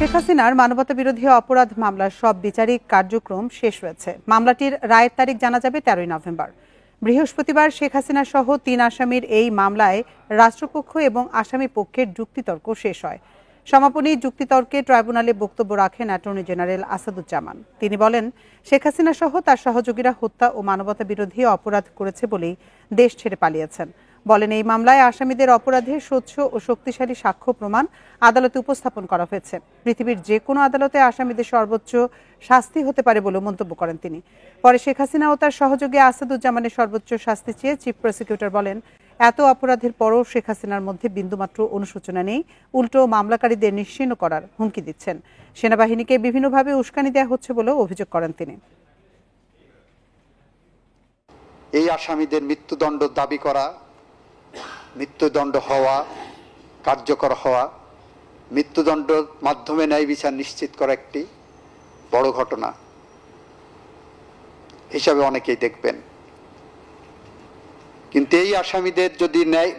শেখ হাসিনার মানবতা বিরোধী অপরাধ মামলার সব বিচারিক কার্যক্রম শেষ হয়েছে। মামলাটির রায়ের তারিখ জানা যাবে 13 নভেম্বর। বৃহস্পতিবার শেখ হাসিনা সহ 3 আসামির এই মামলায় রাষ্ট্রপক্ষ এবং আসামি পক্ষের যুক্তিতর্ক শেষ হয়। সমাপনী যুক্তিতর্কে ট্রাইব্যুনালে বক্তব্য রাখেন অ্যাটর্নি জেনারেল আসাদুজ্জামান। তিনি বলেন, শেখ হাসিনা সহ তার সহযোগীরা হত্যা ও মানবতা বিরোধী অপরাধ করেছে বলেই দেশ ছেড়ে পালিয়েছেন। বলেন, এই মামলায় আসামিদের অপরাধের স্বচ্ছ ও শক্তিশালী সাক্ষ্য প্রমাণ আদালতে উপস্থাপন করা হয়েছে। পৃথিবীর যে কোনো আদালতে আসামিদের সর্বোচ্চ শাস্তি হতে পারে বলে মন্তব্য করেন তিনি। পরে শেখ হাসিনা ও তার সহযোগী আসাদুজ্জামানের সর্বোচ্চ শাস্তি চেয়ে চিফ প্রসিকিউটর বলেন, এত অপরাধের পরও শেখ হাসিনার মধ্যে বিন্দুমাত্র অনুশোচনা নেই, উল্টো মামলাকারীদের নিশ্চিহ্ন করার হুমকি দিচ্ছেন। সেনাবাহিনীকে বিভিন্নভাবে উস্কানি দেওয়া হচ্ছে বলেও অভিযোগ করেন তিনি। এই আসামিদের মৃত্যুদণ্ড দাবি করা, মৃত্যুদণ্ড হওয়া, কার্যকর হওয়া, মৃত্যুদণ্ডের মাধ্যমে ন্যায় বিচার নিশ্চিত করা একটি বড় ঘটনা হিসাবে অনেকেই দেখবেন। কিন্তু এই আসামিদের যদি ন্যায়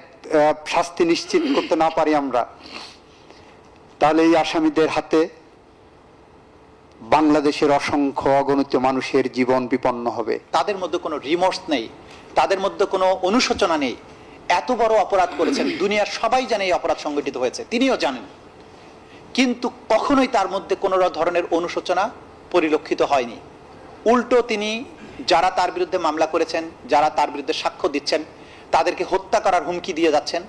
শাস্তি নিশ্চিত করতে না পারি আমরা, তাহলে এই আসামিদের হাতে বাংলাদেশের অসংখ্য অগণিত মানুষের জীবন বিপন্ন হবে। তাদের মধ্যে কোনো রিমোর্স নেই, তাদের মধ্যে কোনো অনুশোচনা নেই। এত বড় অপরাধ করেছেন, দুনিয়ার সবাই জানে এই অপরাধ সংগঠিত হয়েছে, তিনিও জানেন, কিন্তু কখনোই তার মধ্যে কোনো ধরনের অনুশোচনা পরিলক্ষিত হয়নি। উল্টো তিনি যারা তার বিরুদ্ধে মামলা করেছেন, যারা তার বিরুদ্ধে সাক্ষ্য দিচ্ছেন, তাদেরকে হত্যা করার হুমকি দিয়ে যাচ্ছেন।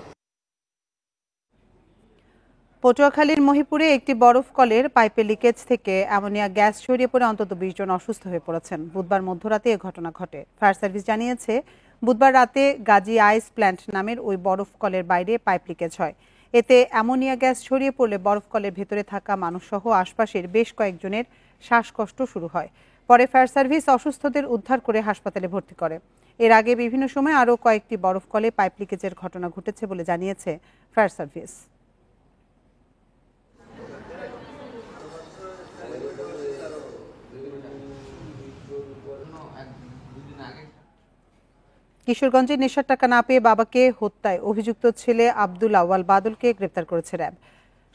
পটুয়াখালীর মহিপুরে একটি বরফ কলের পাইপে লিকেজ থেকে অ্যামোনিয়া গ্যাস ছড়িয়ে পড়ে অন্তত 20 জন অসুস্থ হয়ে পড়েছেন। বুধবার মধ্যরাতে এ ঘটনা ঘটে। ফায়ার সার্ভিস জানিয়েছে, বুধবার রাতে গাজী আইস প্ল্যান্ট নামের ওই বরফ কলের বাইরে পাইপ লিকেজ হয়। এতে অ্যামোনিয়া গ্যাস ছড়িয়ে পড়লে বরফ কলের ভেতরে থাকা মানুষসহ আশপাশের বেশ কয়েকজনের শ্বাসকষ্ট শুরু হয়। পরে ফায়ার সার্ভিস অসুস্থদের উদ্ধার করে হাসপাতালে ভর্তি করে। এর আগে বিভিন্ন সময় আরও কয়েকটি বরফ কলে পাইপ লিকেজের ঘটনা ঘটেছে বলে জানিয়েছে ফায়ার সার্ভিস। কিশোরগঞ্জে নেশার টাকা না পেয়ে বাবাকে হত্যায় অভিযুক্ত ছেলে আব্দুল আওয়াল বাদলকে গ্রেপ্তার করেছে র্যাব।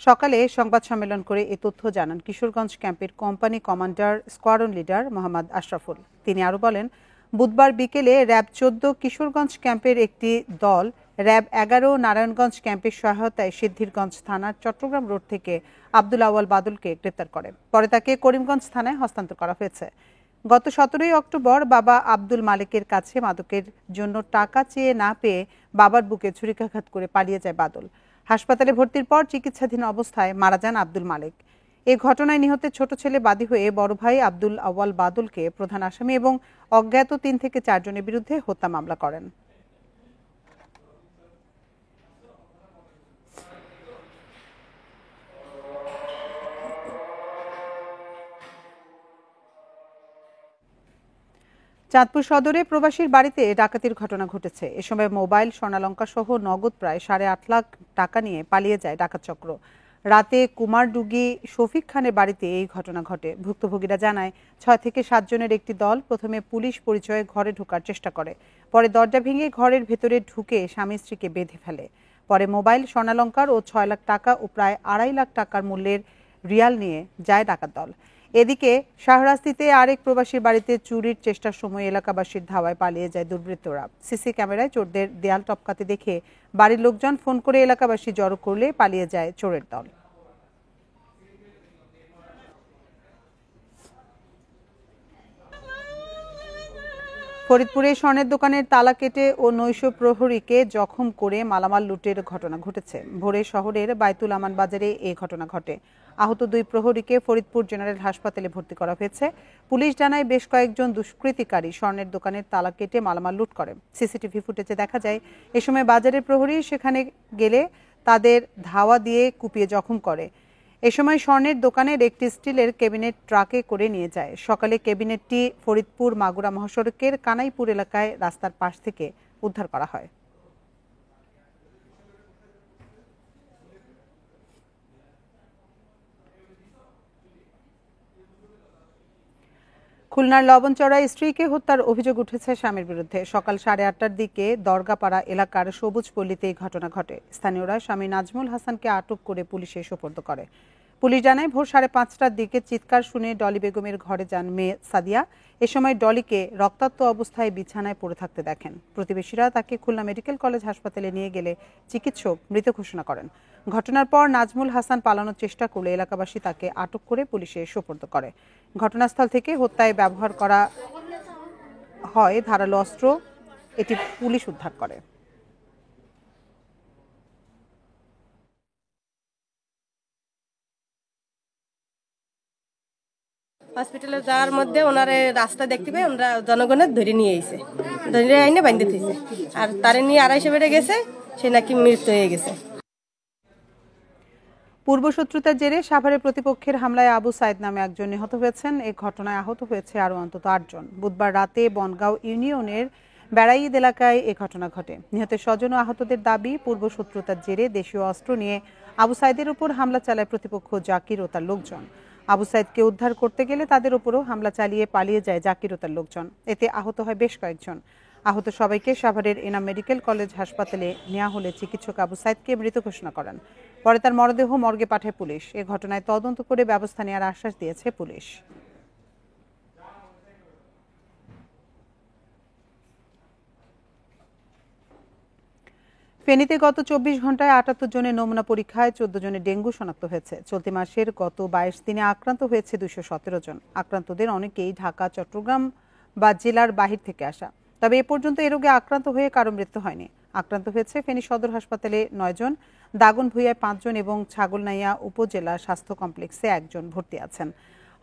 সকালে সংবাদ সম্মেলন করে এ তথ্য জানান কিশোরগঞ্জ ক্যাম্পের company commander squadron leader Mohammad Ashraful. তিনি আরও বলেন, বুধবার বিকেলে র্যাব 14 কিশোরগঞ্জ ক্যাম্পের একটি দল র্যাব 11 নারায়ণগঞ্জ ক্যাম্পের সহায়তায় সিদ্ধিরগঞ্জ থানার চট্টগ্রাম রোড থেকে আব্দুল আওয়াল বাদলকে গ্রেপ্তার করে। পরে তাকে করিমগঞ্জ থানায় হস্তান্তর করা হয়েছে। গত 17 অক্টোবর বাবা আব্দুল মালিকের কাছে মাদকের জন্য টাকা চেয়ে না পেয়ে বাবার বুকে ছুরিকাঘাত করে পালিয়ে যায় বাদল। হাসপাতালে ভর্তির পর চিকিৎসাধীন অবস্থায় মারা যান আব্দুল মালিক। এই ঘটনায় নিহতের ছোট ছেলে বাদী হয়ে বড় ভাই আব্দুল আওয়াল বাদলকে প্রধান আসামি এবং অজ্ঞাত 3 থেকে 4 জনের বিরুদ্ধে হত্যা মামলা করেন। চাঁদপুর সদরে প্রবাসীর বাড়িতে ডাকাতির ঘটনা ঘটেছে। এ সময় মোবাইল, স্বর্ণালঙ্কা সহ নগদ প্রায় 8.5 লাখ টাকা নিয়ে পালিয়ে যায় ডাকাত চক্র। রাতে কুমারডুগি শফিক খানের বাড়িতে এই ঘটনা ঘটে। ভুক্তভোগীরা জানায়, 6 থেকে 7 জনের একটি দল প্রথমে পুলিশ পরিচয়ে ঘরে ঢোকার চেষ্টা করে। পরে দরজা ভেঙে ঘরের ভেতরে ঢুকে স্বামী স্ত্রীকে বেঁধে ফেলে। পরে মোবাইল, স্বর্ণালঙ্কার ও 6 লাখ টাকা ও প্রায় 2.5 লাখ টাকার মূল্যের রিয়াল নিয়ে যায় ডাকাত দল। এদিকে শাহরাস্তিতে আরেক প্রবাসীর বাড়িতে চুরির চেষ্টার সময় এলাকাবাসীর ধাওয়ায় পালিয়ে যায় দুর্বৃত্তরা। সিসি ক্যামেরায় চোরদের দেয়াল টপকাতে দেখে বাড়ির লোকজন ফোন করে এলাকাবাসী জড়ো করলে পালিয়ে যায় চোরের দল। ফরিদপুরে স্বর্ণের দোকানের তালা কেটে ও নৈশ প্রহরীকে জখম করে মালামাল লুটের ঘটনা ঘটেছে। ভোরে শহরের বাইতুল আমান বাজারে এই ঘটনা ঘটে। আহত 2 প্রহরীকে ফরিদপুর জেনারেল হাসপাতালে ভর্তি করা হয়েছে। পুলিশ জানায়, বেশ কয়েকজন দুষ্কৃতিকারী স্বর্ণের দোকানের তালা কেটে মালামাল লুট করে। সিসিটিভি ফুটেজে দেখা যায়, এ সময় বাজারের প্রহরী সেখানে গেলে তাদের ধাওয়া দিয়ে কুপিয়ে জখম করে। এ সময় স্বর্ণের দোকানের একটি স্টিলের ক্যাবিনেট ট্রাকে করে নিয়ে যায়। সকালে ক্যাবিনেটটি ফরিদপুর মাগুরা মহাসড়কের কানাইপুর এলাকায় রাস্তার পাশ থেকে উদ্ধার করা হয়। খুলনার লবণচড়ায় স্ত্রীকে হত্যার অভিযোগ উঠেছে স্বামীর বিরুদ্ধে। সকাল 8:30টার দিকে দরগাপাড়া এলাকার সবুজপল্লীতে এই ঘটনা ঘটে। স্থানীয়রা স্বামী নাজমুল হাসানকে আটক করে পুলিশে সোপর্দ করে। পুলিশ জানায় ভোর 5:30টার দিকে চিৎকার শুনে ডলি বেগমের ঘরে যান মেয়ে সাদিয়া। এ সময় ডলিকে রক্তাক্ত অবস্থায় বিছানায় পড়ে থাকতে দেখেন। প্রতিবেশীরা তাকে খুলনা মেডিকেল কলেজ হাসপাতালে নিয়ে গেলে চিকিৎসক মৃত ঘোষণা করেন। ঘটনার পর নাজমুল হাসান পালানোর চেষ্টা করলে এলাকাবাসী তাকে আটক করে পুলিশে সোপর্দ করে। ঘটনাস্থল থেকে হত্যায় ব্যবহার করা হয় ধারালো অস্ত্র, এটি পুলিশ উদ্ধার করে। হসপিটালে যাওয়ার মধ্যে ওনারে রাস্তা দেখতে পেয়ে ওনারা জনগণের ধরে নিয়ে এসে ধরে আইনে বাঁধতে থেছে, আর তারে নিয়ে 250 বেড়ে গেছে, সে নাকি মৃত্যু হয়ে গেছে। পূর্বশত্রুতার জেরে সাভারে প্রতিপক্ষের হামলায় আবু সাইদ নামে একজন নিহত হয়েছেন। এই ঘটনায় আহত হয়েছে আরও অন্তত 8 জন। বুধবার রাতে বনগাঁও ইউনিয়নের বেড়াইদ এলাকায় এ ঘটনা ঘটে। নিহতের স্বজন ও আহতদের দাবি, পূর্বশত্রুতার জেরে দেশীয় অস্ত্র নিয়ে আবু সাইদের উপর হামলা চালায় প্রতিপক্ষ জাকির ও তার লোকজন। আবু সাইদকে উদ্ধার করতে গেলে তাদের উপরও হামলা চালিয়ে পালিয়ে যায় জাকির ও তার লোকজন। এতে আহত হয় বেশ কয়েকজন। আহত সবাইকে সাভারের এনাম মেডিকেল কলেজ হাসপাতালে নেওয়া হলে চিকিৎসক আবু সাইদকে মৃত ঘোষণা করেন। পরে তার মরদেহ মর্গে পাঠায় পুলিশ। এ ঘটনায় তদন্ত করে ব্যবস্থা নেওয়ার আশ্বাস দিয়েছে পুলিশ। ফেনীতে গত 24 ঘন্টায় 78 জনের নমুনা পরীক্ষায় 14 জনের ডেঙ্গু শনাক্ত হয়েছে। চলতি মাসের গত 22 দিনে আক্রান্ত হয়েছে 217 জন। আক্রান্তদের অনেকেই ঢাকা, চট্টগ্রাম বা জেলার বাহির থেকে আসা। তবে এ পর্যন্ত এ রোগে আক্রান্ত হয়ে কারো মৃত্যু হয়নি। আক্রান্ত হয়েছে ফেনী সদর হাসপাতালে 9 জন, দাগনভূঞায় 5 জন এবং ছাগলনাইয়া উপজেলা স্বাস্থ্য কমপ্লেক্সে 1 জন ভর্তি আছেন।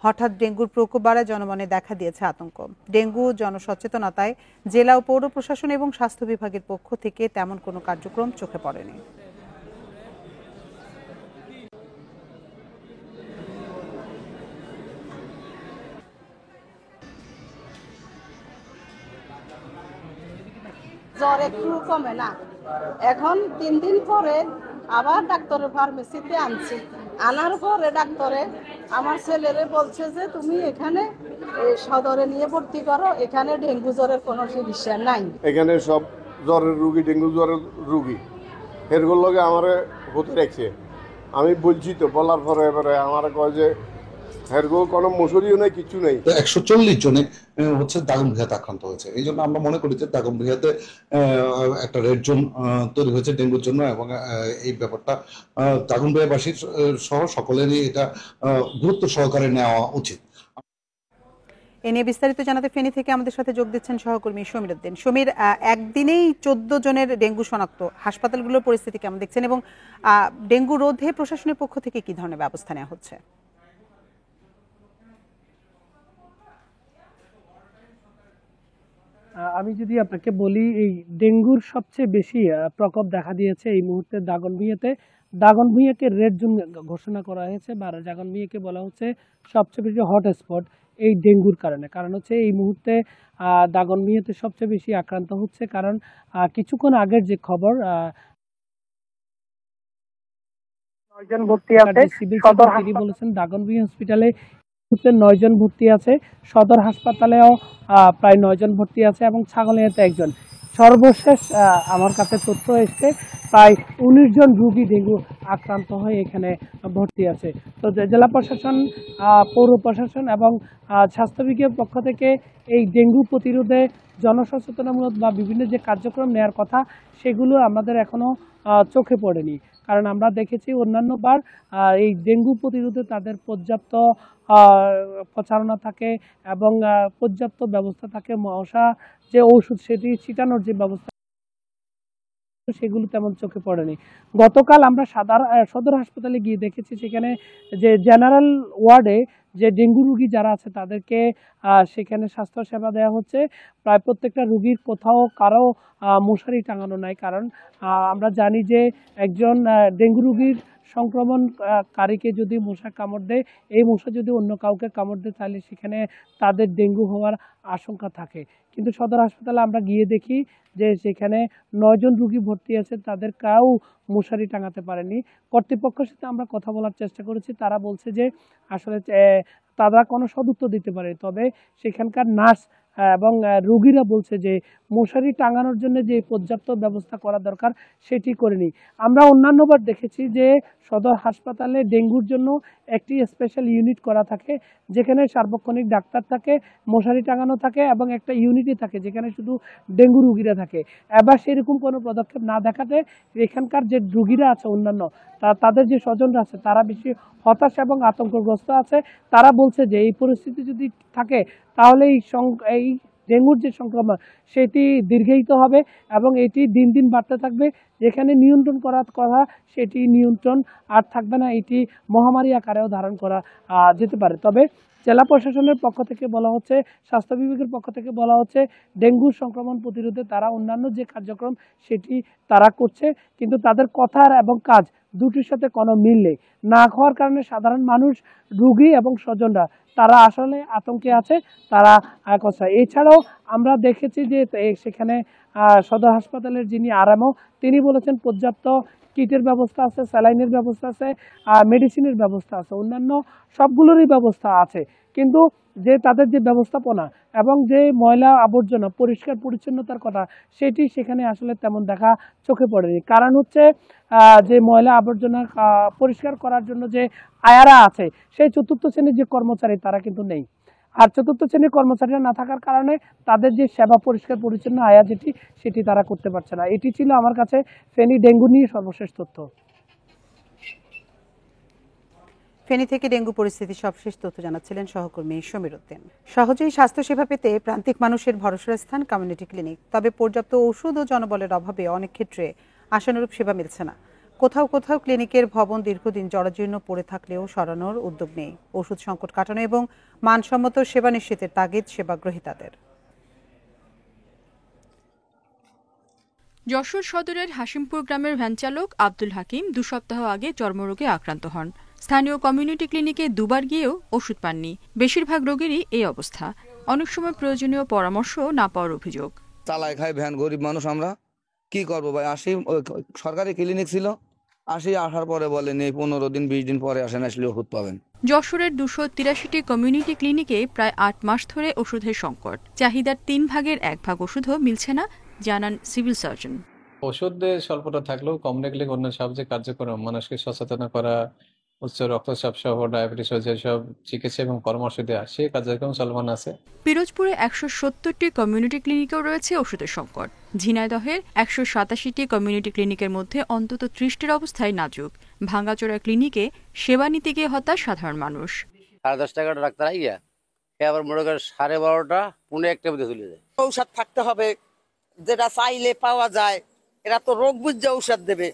হঠাৎ ডেঙ্গুর প্রকোপ বাড়ায় জনমনে দেখা দিয়েছে আতঙ্ক। ডেঙ্গু জনসচেতনতায় জেলা ও পৌর প্রশাসন এবং স্বাস্থ্য বিভাগের পক্ষ থেকে তেমন কোনো কার্যক্রম চোখে পড়েনি। জ্বর একটু কমে না, এখন 3 দিন পরে আবার ডাক্তারের ফার্মেসিতে আনছি। আনার পরে ডাক্তারে আমার ছেলেরে বলছে যে তুমি এখানে সদরে নিয়ে ভর্তি করো, এখানে ডেঙ্গু জ্বরের কোনো চিকিৎসা নাই। এখানে সব জ্বরের রুগী, ডেঙ্গু জ্বরের রুগী এরগুলোর লগে আমার হতে রাখছে। আমি বলছি তো, বলার পরে এবারে আমার কয় যে এরগো কোনো মশুরিও নেই, কিছু নেই। 140 জনে হচ্ছে দাগনভূঞাতে আক্রান্ত হয়েছে। এই জন্য আমরা মনে করি যে দাগনভূঞাতে একটা রেড জোন তৈরি হয়েছে ডেঙ্গুর জন্য, এবং এই ব্যাপারটা দাগনভূঞাবাসী সহ সকলেরই এটা গুরুত্ব সহকারে নেওয়া উচিত। এ নিয়ে বিস্তারিত জানাতে ফেনী থেকে আমাদের সাথে যোগ দিচ্ছেন সহকর্মী সমীর উদ্দিন। সমীর, একদিনেই 14 জনের ডেঙ্গু শনাক্ত, হাসপাতালগুলোর পরিস্থিতি কেমন দেখছেন এবং ডেঙ্গু রোধে প্রশাসনের পক্ষ থেকে কি ধরনের ব্যবস্থা নেওয়া হচ্ছে? আমি যদি আপনাকে বলি, এই ডেঙ্গুর সবচেয়ে বেশি প্রকোপ দেখা দিয়েছে এই মুহূর্তে দাগনভূঞাতে। দাগনভূঞাকে রেড জোন ঘোষণা করা হয়েছে, বা দাগনভূঞাকে বলা হচ্ছে সবচেয়ে বেশি হটস্পট এই ডেঙ্গুর কারণে। কারণ হচ্ছে এই মুহূর্তে দাগনভূঞাতে সবচেয়ে বেশি আক্রান্ত হচ্ছে, কারণ কিছুক্ষণ আগের যে খবর, সিভিল সার্জন তিনি বলেছেন দাগনভূঞা হসপিটালে 9 জন ভর্তি আছে, সদর হাসপাতালেও প্রায় 9 জন ভর্তি আছে এবং ছাগলনাইয়াতে 1 জন। সর্বশেষ আমার কাছে তথ্য এসছে প্রায় 19 জন রোগী ডেঙ্গু আক্রান্ত হয়ে এখানে ভর্তি আছে। তো জেলা প্রশাসন, পৌর প্রশাসন এবং স্বাস্থ্য বিভাগের পক্ষ থেকে এই ডেঙ্গু প্রতিরোধে জনসচেতনমূলক বা বিভিন্ন যে কার্যক্রম নেওয়ার কথা, সেগুলো আমাদের এখনো চোখে পড়েনি। কারণ আমরা দেখেছি অন্যান্যবার এই ডেঙ্গু প্রতিরোধে তাদের পর্যাপ্ত প্রচারণা থাকে এবং পর্যাপ্ত ব্যবস্থা থাকে। মশা যে ঔষধ সেটি ছিটানোর যে ব্যবস্থা, সেগুলো তেমন চোখে পড়েনি। গতকাল আমরা সদর হাসপাতালে গিয়ে দেখেছি সেখানে যে জেনারেল ওয়ার্ডে যে ডেঙ্গু রোগী যারা আছে তাদেরকে সেখানে স্বাস্থ্য সেবা দেওয়া হচ্ছে। প্রায় প্রত্যেকটা রোগীর কোথাও কারো মশারি টাঙানো নাই, কারণ আমরা জানি যে একজন ডেঙ্গু রোগীর সংক্রমণকারীকে যদি মশা কামড় দেয়, এই মশা যদি অন্য কাউকে কামড় দেয় তাহলে সেখানে তাদের ডেঙ্গু হওয়ার আশঙ্কা থাকে। কিন্তু সদর হাসপাতালে আমরা গিয়ে দেখি যে সেখানে 9 জন রোগী ভর্তি আছে, তাদের কাউ মশারি টাঙাতে পারেনি। কর্তৃপক্ষের সাথে আমরা কথা বলার চেষ্টা করেছি, তারা বলছে যে আসলে তারা কোনো সদুত্তর দিতে পারে, তবে সেখানকার নার্স এবং রোগীরা বলছে যে মশারি টাঙানোর জন্য যে পর্যাপ্ত ব্যবস্থা করা দরকার সেটি করেনি। আমরা অন্যান্যবার দেখেছি যে সদর হাসপাতালে ডেঙ্গুর জন্য একটি স্পেশাল ইউনিট করা থাকে, যেখানে সার্বক্ষণিক ডাক্তার থাকে, মশারি টাঙানো থাকে এবং একটা ইউনিটই থাকে যেখানে শুধু ডেঙ্গু রোগীরা থাকে। এবার সেরকম কোনো পদক্ষেপ না দেখাতে এখানকার যে রোগীরা আছে অন্যান্য তাদের যে স্বজনরা আছে তারা বেশি হতাশা এবং আতঙ্কগ্রস্ত আছে। তারা বলছে যে এই পরিস্থিতি যদি থাকে তাহলে এই ডেঙ্গুর যে সংক্রমণ সেটি দীর্ঘায়িত হবে এবং এটি দিন দিন বাড়তে থাকবে। যেখানে নিয়ন্ত্রণ করার কথা সেটি নিয়ন্ত্রণ আর থাকবে না, এটি মহামারী আকারেও ধারণ করা যেতে পারে। তবে জেলা প্রশাসনের পক্ষ থেকে বলা হচ্ছে, স্বাস্থ্য বিভাগের পক্ষ থেকে বলা হচ্ছে ডেঙ্গুর সংক্রমণ প্রতিরোধে তারা অন্যান্য যে কার্যক্রম সেটি তারা করছে, কিন্তু তাদের কথার এবং কাজ দুটির সাথে কোনো মিল নেই। না হওয়ার কারণে সাধারণ মানুষ, রোগী এবং স্বজনরা তারা আসলে আতঙ্কে আছে। তারা কথা এছাড়াও আমরা দেখেছি যে সেখানে সদর হাসপাতালের যিনি আরএমও তিনি বলেছেন পর্যাপ্ত কিটের ব্যবস্থা আছে, স্যালাইনের ব্যবস্থা আছে, মেডিসিনের ব্যবস্থা আছে, অন্যান্য সবগুলোরই ব্যবস্থা আছে, কিন্তু যে তাদের যে ব্যবস্থাপনা এবং যে ময়লা আবর্জনা পরিষ্কার পরিচ্ছন্নতার কথা সেটি সেখানে আসলে তেমন দেখা চোখে পড়েনি। কারণ হচ্ছে যে ময়লা আবর্জনা পরিষ্কার করার জন্য যে আয়ারা আছে সেই চতুর্থ শ্রেণীর যে কর্মচারী তারা কিন্তু নেই। আর চতুর্থ শ্রেণীর কর্মচারীরা না থাকার কারণে তাদের যে সেবা পরিষ্কার পরিচ্ছন্ন আয়া সেটি তারা করতে পারছে না। এটি ছিল আমার কাছে ফেনী ডেঙ্গু নিয়ে সর্বশেষ তথ্য। ফেনী থেকে ডেঙ্গু পরিস্থিতি সবশেষ তথ্য জানাচ্ছিলেন সহকর্মী সমীর উদ্দিন। সহজেই স্বাস্থ্যসেবা পেতে প্রান্তিক মানুষের ভরসার স্থান কমিউনিটি ক্লিনিক। তবে পর্যাপ্ত ওষুধ ও জনবলের অভাবে অনেক ক্ষেত্রে আশানুরূপ সেবা মিলছে না। কোথাও কোথাও ক্লিনিকের ভবন দীর্ঘদিন জরাজীর্ণ পড়ে থাকলেও সরানোর উদ্যোগ নেই। ওষুধ সংকট কাটানো এবং মানসম্মত সেবা নিশ্চিতের তাগিদ সেবাগ্রহীতাদের। যশোর সদরের হাসিমপুর গ্রামের ভ্যানচালক আব্দুল হাকিম 2 সপ্তাহ আগে চর্মরোগে আক্রান্ত হন। স্থানীয় কমিউনিটি ক্লিনিকে দুবার গিয়েও ওষুধ পাননি। বেশিরভাগ রোগীরই এই অবস্থা। অনেক সময় প্রয়োজনীয় পরামর্শ না পাওয়ার অভিযোগ। চালায় খাই ভ্যান, গরিব মানুষ আমরা, কি করবো ভাই? আসি, সরকারি ক্লিনিক ছিল, আসার পরে বলেন এই 15 দিন 20 দিন পরে আসেন, আসলে ওষুধ পাবেন। যশোরের 283টি কমিউনিটি ক্লিনিকে প্রায় 8 মাস ধরে ওষুধের সংকট। চাহিদার 3 ভাগের 1 ভাগ ওষুধও মিলছে না, জানান সিভিল সার্জন। ওষুধের স্বল্পতা থাকলেও কমিউনিটি ক্লিনিক অন্য সব যে কার্যক্রম, মানুষকে সচেতন করা, উচ্চ রক্তচাপ সহ ডায়াবেটিস ও যেসব চিকিৎসা এবং পরামর্শ দেওয়া সে কার্যক্রম চলমান আছে। পিরোজপুরে 170টি কমিউনিটি ক্লিনিকেও রয়েছে ওষুধের সংকট। ঝিনাইদহের 187টি কমিউনিটি ক্লিনিকের মধ্যে অন্তত 30টির অবস্থায় নাজুক। ভাঙ্গাচোরা ক্লিনিকে সেবা নিতে গিয়ে হতাশ সাধারণ মানুষ। 10:30 টাকাটা ডাক্তার আইয়া আবার মনে করেন 12:30টা 1:45 মধ্যে চলে যায়। ঔষধ থাকতে হবে, যেটা চাইলে পাওয়া যায়। এরা তো রোগ বুঝে ঔষধ দেবে,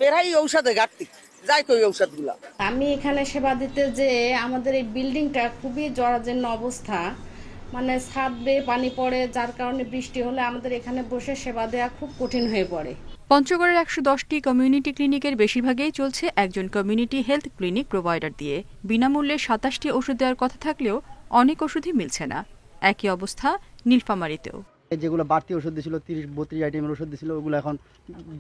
প্রায় ঔষধে ঘাটতি যাই তো ঔষধগুলা। আমি এখানে সেবা দিতে যে আমাদের এই বিল্ডিংটা খুবই জরাজীর্ণ অবস্থা, মানে ছাদ বেয়ে পানি পড়ে, যার কারণে বৃষ্টি হলে আমাদের এখানে বসে সেবা দেওয়া খুব কঠিন হয়ে পড়ে। পঞ্চগড়ের 110টি কমিউনিটি ক্লিনিকের বেশিরভাগই চলছে একজন কমিউনিটি হেলথ ক্লিনিক প্রোভাইডার দিয়ে। বিনামূল্যে 27টি ওষুধ দেওয়ার কথা থাকলেও অনেক ওষুধই মিলছে না। একই অবস্থা নীলফামারীতেও। যেগুলো বাড়তি ওষুধ দিয়েছিল, 30-32 আইটেমের ওষুধ দিয়েছিল, ওগুলো এখন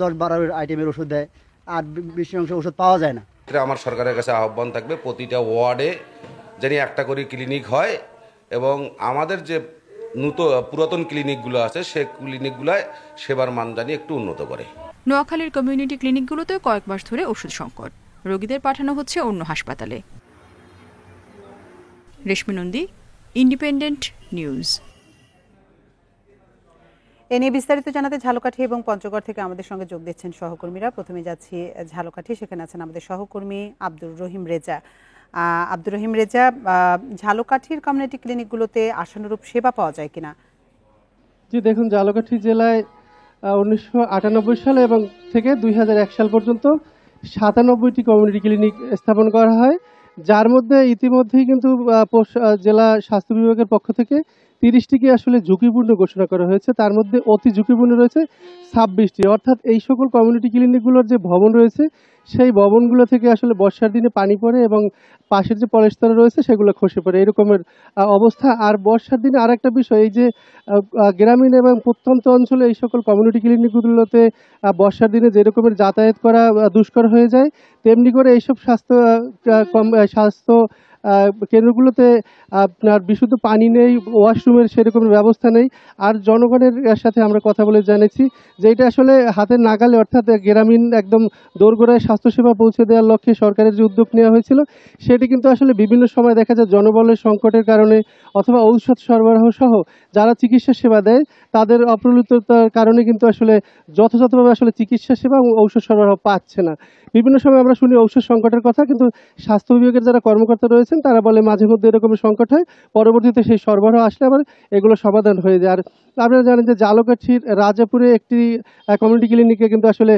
10-12 আইটেমের ওষুধ দেয়, আর বেশি অংশ ওষুধ পাওয়া যায় না। আমার সরকারের কাছে আহ্বান থাকবে প্রতিটা ওয়ার্ডে যেন একটা করে ক্লিনিক হয় এবং আমাদের যে পুরাতন ক্লিনিকগুলো আছে সেই ক্লিনিকগুলোয় সেবার মান জানি একটু উন্নত করে। নোয়াখালীর কমিউনিটি ক্লিনিকগুলোতে কয়েক মাস ধরে ওষুধ সংকট। রোগীদের পাঠানো হচ্ছে অন্য হাসপাতালে। রেশমি নন্দী, ইন্ডিপেন্ডেন্ট নিউজ। এ নিয়ে বিস্তারিত জানাতে ঝালকাঠি এবং পঞ্চগড় থেকে আমাদের সঙ্গে যোগ দিচ্ছেন সহকর্মীরা। প্রথমে যাচ্ছি ঝালকাঠি, সেখানে আছেন আমাদের সহকর্মী আব্দুর রহিম রেজা। আব্দুর রহিম রেজা, ঝালকাঠির কমিউনিটি ক্লিনিকগুলোতে আশানুরূপ সেবা পাওয়া যায় কিনা? জি দেখুন, ঝালকাঠি জেলায় 1998 সালে এবং থেকে 2001 সাল পর্যন্ত 97টি কমিউনিটি ক্লিনিক স্থাপন করা হয়, যার মধ্যে ইতিমধ্যেই কিন্তু জেলা স্বাস্থ্য বিভাগের পক্ষ থেকে 30টিকে আসলে ঝুঁকিপূর্ণ ঘোষণা করা হয়েছে। তার মধ্যে অতি ঝুঁকিপূর্ণ রয়েছে 26টি। অর্থাৎ এই সকল কমিউনিটি ক্লিনিকগুলোর যে ভবন রয়েছে সেই ভবনগুলো থেকে আসলে বর্ষার দিনে পানি পড়ে এবং পাশের যে পলেস্তরা রয়েছে সেগুলো খসে পড়ে, এরকমের অবস্থা। আর বর্ষার দিনে আর একটা বিষয়, এই যে গ্রামীণ এবং প্রত্যন্ত অঞ্চলে এই সকল কমিউনিটি ক্লিনিকগুলোতে বর্ষার দিনে যে রকমের যাতায়াত করা দুষ্কর হয়ে যায়, তেমনি করে এইসব স্বাস্থ্য কেন্দ্রগুলোতে আপনার বিশুদ্ধ পানি নেই, ওয়াশরুমের সেরকম ব্যবস্থা নেই। আর জনগণের সাথে আমরা কথা বলে জেনেছি যে এটা আসলে হাতের নাগালে, অর্থাৎ গ্রামীণ একদম দোরগোড়ায় স্বাস্থ্যসেবা পৌঁছে দেওয়ার লক্ষ্যে সরকারের যে উদ্যোগ নেওয়া হয়েছিল সেটি কিন্তু আসলে বিভিন্ন সময় দেখা যায় জনবলের সংকটের কারণে অথবা ঔষধ সরবরাহ সহ যারা চিকিৎসা সেবা দেয় তাদের অপ্রতুলতার কারণে কিন্তু আসলে যথাযথভাবে আসলে চিকিৎসা সেবা এবং ঔষধ সরবরাহ পাচ্ছে না। বিভিন্ন সময় আমরা শুনি ঔষধ সংকটের কথা, কিন্তু স্বাস্থ্য বিভাগের যারা কর্মকর্তা রয়েছেন তারা বলে মাঝে মধ্যে এরকমের সংকট হয়, পরবর্তীতে সেই সরবরাহ আসলে আবার এগুলো সমাধান হয়ে যায়। আর আপনারা জানেন যে ঝালকাঠির রাজাপুরে একটি কমিউনিটি ক্লিনিকে কিন্তু আসলে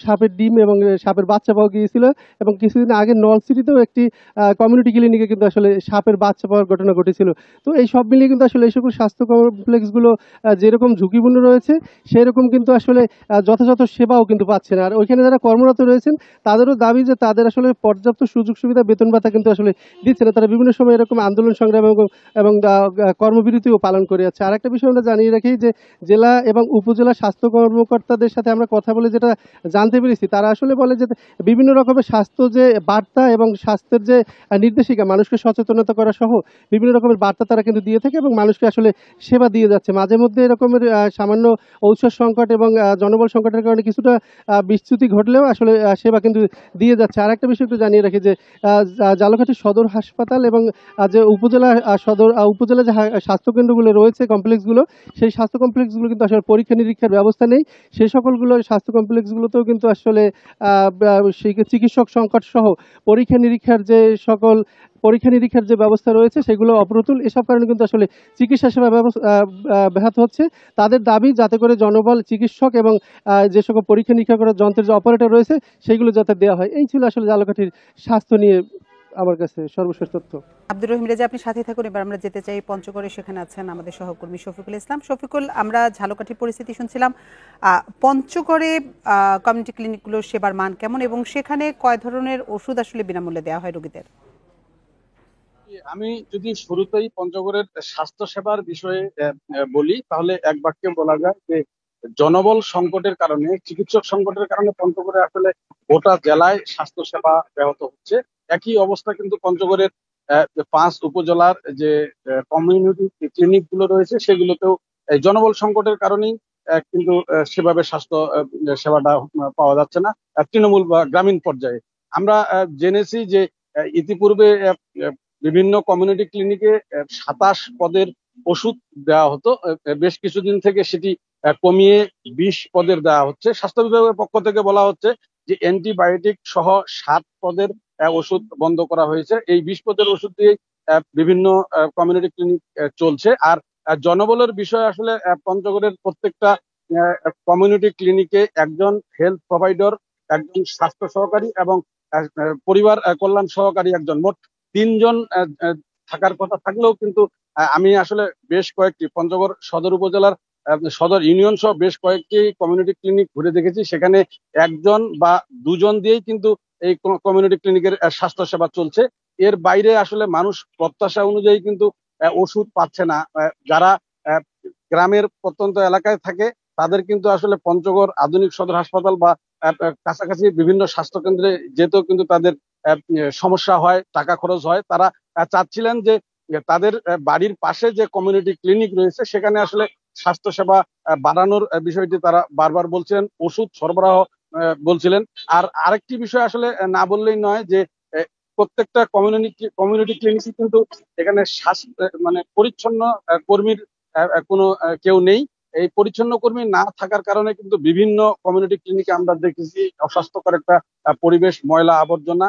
সাপের ডিম এবং সাপের বাচ্চা পাওয়া গিয়েছিল, এবং কিছুদিন আগে নলসিটিতেও একটি কমিউনিটি ক্লিনিকে কিন্তু আসলে সাপের বাচ্চা পাওয়ার ঘটনা ঘটেছিল। তো এই সব মিলিয়ে কিন্তু আসলে এই সকল স্বাস্থ্য কমপ্লেক্সগুলো যেরকম ঝুঁকিপূর্ণ রয়েছে সেরকম কিন্তু আসলে যথাযথ সেবাও কিন্তু পাচ্ছে না। আর ওইখানে যারা কর্মরত রয়েছেন তাদেরও দাবি যে তাদের আসলে পর্যাপ্ত সুযোগ সুবিধা, বেতন ভাতা কিন্তু আসলে দিচ্ছে না। তারা বিভিন্ন সময় এরকম আন্দোলন সংগ্রাম এবং কর্মবিরতিও পালন করে যাচ্ছে। আর একটা বিষয় আমরা জানিয়ে রাখি যে জেলা এবং উপজেলা স্বাস্থ্য কর্মকর্তাদের সাথে আমরা কথা বলে যেটা জানতে পেরেছি, তারা আসলে বলে যে বিভিন্ন রকমের স্বাস্থ্য যে বার্তা এবং স্বাস্থ্যের যে নির্দেশিকা, মানুষকে সচেতনতা করা সহ বিভিন্ন রকমের বার্তা তারা কিন্তু দিয়ে থাকে এবং মানুষকে আসলে সেবা দিয়ে যাচ্ছে। মাঝে মধ্যে এরকমের সামান্য ঔষধ সংকট এবং জনবল সংকটের কারণে কিছুটা বিচ্যুতি ঘটলেও আসলে সেবা কিন্তু দিয়ে যাচ্ছে। আর একটা বিষয় একটু জানিয়ে রাখি যে ঝালকাঠি সদর হাসপাতাল এবং যে উপজেলা যে স্বাস্থ্যকেন্দ্রগুলো রয়েছে, কমপ্লেক্সগুলো, সেই স্বাস্থ্য কমপ্লেক্সগুলো কিন্তু আসলে পরীক্ষা নিরীক্ষার ব্যবস্থা নেই। সেই সকলগুলো স্বাস্থ্য কমপ্লেক্সগুলোতেও কিন্তু আসলে চিকিৎসক সংকট সহ পরীক্ষা নিরীক্ষার যে ব্যবস্থা রয়েছে সেগুলো অপ্রতুল। এসব কারণে কিন্তু আসলে চিকিৎসা সেবা ব্যাহত হচ্ছে। তাদের দাবি যাতে করে জনবল, চিকিৎসক এবং যে সকল পরীক্ষা নিরীক্ষা করার যন্ত্রের যে অপারেটর রয়েছে সেগুলো যাতে দেওয়া হয়। এই ছিল আসলে ঝালকাঠির স্বাস্থ্য নিয়ে আমার কাছে সর্বশেষ তথ্য। আব্দুর রহিম রেজা, আপনি সাথে থাকুন। এবার আমরা যেতে চাই পঞ্চগড়ে, সেখানে আছেন আমাদের সহকর্মী শফিকুল ইসলাম। শফিকুল, আমরা ঝালকাঠির পরিস্থিতি শুনছিলাম, পঞ্চগড়ে কমিউনিটি ক্লিনিকগুলোর সেবার মান কেমন এবং সেখানে কয় ধরনের ওষুধ আসলে বিনামূল্যে দেওয়া হয় রোগীদের? আমি যদি শুরুতেই পঞ্চগড়ের স্বাস্থ্য সেবার বিষয়ে বলি, তাহলে এক বাক্যে বলা যায় যে জনবল সংকটের কারণে, চিকিৎসক সংকটের কারণে পঞ্চগড়ে আসলে গোটা জেলায় স্বাস্থ্য সেবা ব্যাহত হচ্ছে। একই অবস্থা কিন্তু পঞ্চগড়ের 5 উপজেলার যে কমিউনিটি ক্লিনিক গুলো রয়েছে সেগুলোতেও জনবল সংকটের কারণেই কিন্তু সেভাবে স্বাস্থ্য সেবাটা পাওয়া যাচ্ছে না তৃণমূল বা গ্রামীণ পর্যায়ে। আমরা জেনেছি যে ইতিপূর্বে বিভিন্ন কমিউনিটি ক্লিনিকে 27 পদের ওষুধ দেওয়া হতো, বেশ কিছুদিন থেকে সেটি কমিয়ে 20 পদের দেওয়া হচ্ছে। স্বাস্থ্য বিভাগের পক্ষ থেকে বলা হচ্ছে যে অ্যান্টিবায়োটিক সহ 7 পদের ওষুধ বন্ধ করা হয়েছে। এই 20 পদের ওষুধ দিয়ে বিভিন্ন কমিউনিটি ক্লিনিক চলছে। আর জনবলের বিষয় আসলে পঞ্চগড়ের প্রত্যেকটা কমিউনিটি ক্লিনিকে একজন হেলথ প্রোভাইডার, একজন স্বাস্থ্য সহকারী এবং পরিবার কল্যাণ সহকারী একজন, মোট 3 জন থাকার কথা থাকলেও কিন্তু আমি আসলে বেশ কয়েকটি পঞ্চগড় সদর উপজেলার সদর ইউনিয়ন সহ বেশ কয়েকটি কমিউনিটি ক্লিনিক ঘুরে দেখেছি, সেখানে 1 জন বা 2 জন দিয়েই কিন্তু এই কমিউনিটি ক্লিনিকের স্বাস্থ্য সেবা চলছে। এর বাইরে আসলে মানুষ প্রত্যাশা অনুযায়ী কিন্তু ওষুধ পাচ্ছে না। যারা গ্রামের প্রত্যন্ত এলাকায় থাকে তাদের কিন্তু আসলে পঞ্চগড় আধুনিক সদর হাসপাতাল বা কাছাকাছি বিভিন্ন স্বাস্থ্য কেন্দ্রে যেতেও কিন্তু তাদের সমস্যা হয়, টাকা খরচ হয়। তারা চাচ্ছিলেন যে তাদের বাড়ির পাশে যে কমিউনিটি ক্লিনিক রয়েছে সেখানে আসলে স্বাস্থ্য সেবা বাড়ানোর বিষয়টি তারা বারবার বলছিলেন, ওষুধ সরবরাহ বলছিলেন। আর আরেকটি বিষয় আসলে না বললেই নয় যে প্রত্যেকটা কমিউনিটি ক্লিনিকে কিন্তু এখানে মানে পরিচ্ছন্ন কর্মীর কোনো কেউ নেই। এই পরিচ্ছন্ন কর্মী না থাকার কারণে কিন্তু বিভিন্ন কমিউনিটি ক্লিনিকে আমরা দেখেছি অস্বাস্থ্যকর একটা পরিবেশ, ময়লা আবর্জনা,